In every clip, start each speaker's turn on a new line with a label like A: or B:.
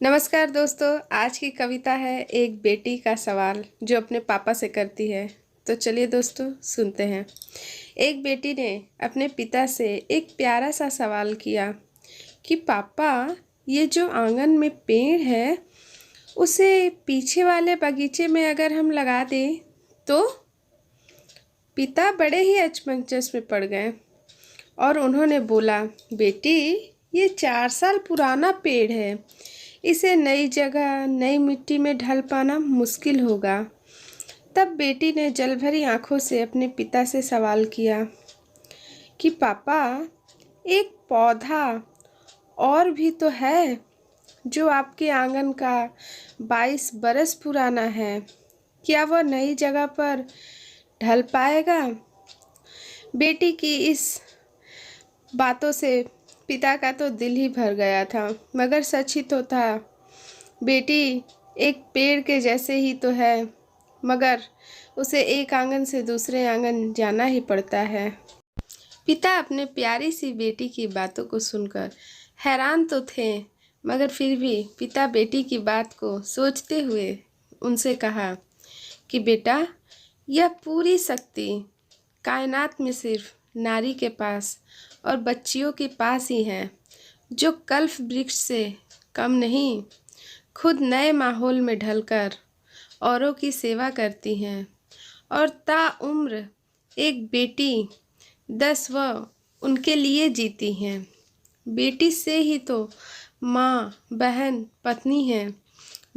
A: नमस्कार दोस्तों। आज की कविता है एक बेटी का सवाल जो अपने पापा से करती है। तो चलिए दोस्तों सुनते हैं। एक बेटी ने अपने पिता से एक प्यारा सा सवाल किया कि पापा, ये जो आंगन में पेड़ है उसे पीछे वाले बगीचे में अगर हम लगा दें तो। पिता बड़े ही अचमंचस में पड़ गए और उन्होंने बोला, बेटी, ये 4 साल पुराना पेड़ है, इसे नई जगह नई मिट्टी में ढल पाना मुश्किल होगा। तब बेटी ने जल भरी आंखों से अपने पिता से सवाल किया कि पापा, एक पौधा और भी तो है जो आपके आंगन का 22 बरस पुराना है, क्या वह नई जगह पर ढल पाएगा? बेटी की इस बातों से पिता का तो दिल ही भर गया था, मगर सच ही तो था। बेटी एक पेड़ के जैसे ही तो है, मगर उसे एक आंगन से दूसरे आंगन जाना ही पड़ता है। पिता अपने प्यारी सी बेटी की बातों को सुनकर हैरान तो थे, मगर फिर भी पिता बेटी की बात को सोचते हुए उनसे कहा कि बेटा, यह पूरी शक्ति कायनात में सिर्फ नारी के पास और बच्चियों के पास ही है, जो कल्प वृक्ष से कम नहीं, खुद नए माहौल में ढलकर औरों की सेवा करती हैं और ताउम्र एक बेटी 10 व उनके लिए जीती हैं। बेटी से ही तो माँ, बहन, पत्नी है।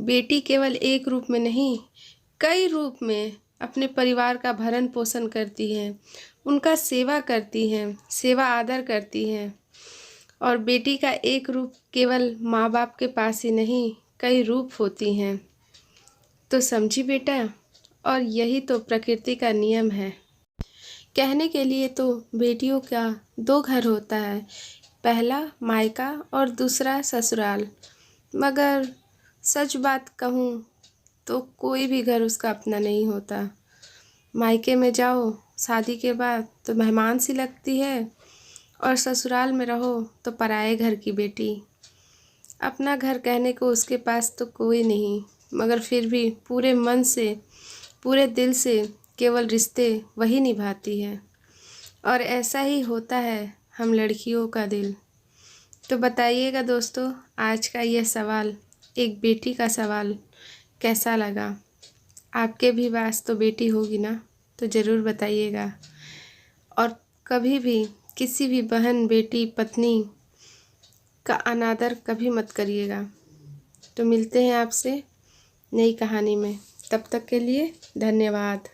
A: बेटी केवल एक रूप में नहीं, कई रूप में अपने परिवार का भरण पोषण करती है, उनका सेवा करती हैं, सेवा आदर करती हैं। और बेटी का एक रूप केवल माँ बाप के पास ही नहीं, कई रूप होती हैं। तो समझी बेटा, और यही तो प्रकृति का नियम है। कहने के लिए तो बेटियों का 2 घर होता है, पहला मायका और दूसरा ससुराल, मगर सच बात कहूँ तो कोई भी घर उसका अपना नहीं होता। मायके में जाओ शादी के बाद तो मेहमान सी लगती है, और ससुराल में रहो तो पराए घर की बेटी। अपना घर कहने को उसके पास तो कोई नहीं, मगर फिर भी पूरे मन से, पूरे दिल से केवल रिश्ते वही निभाती है। और ऐसा ही होता है हम लड़कियों का दिल। तो बताइएगा दोस्तों, आज का यह सवाल, एक बेटी का सवाल, कैसा लगा? आपके भी पास तो बेटी होगी ना, तो ज़रूर बताइएगा। और कभी भी किसी भी बहन, बेटी, पत्नी का अनादर कभी मत करिएगा। तो मिलते हैं आपसे नई कहानी में, तब तक के लिए धन्यवाद।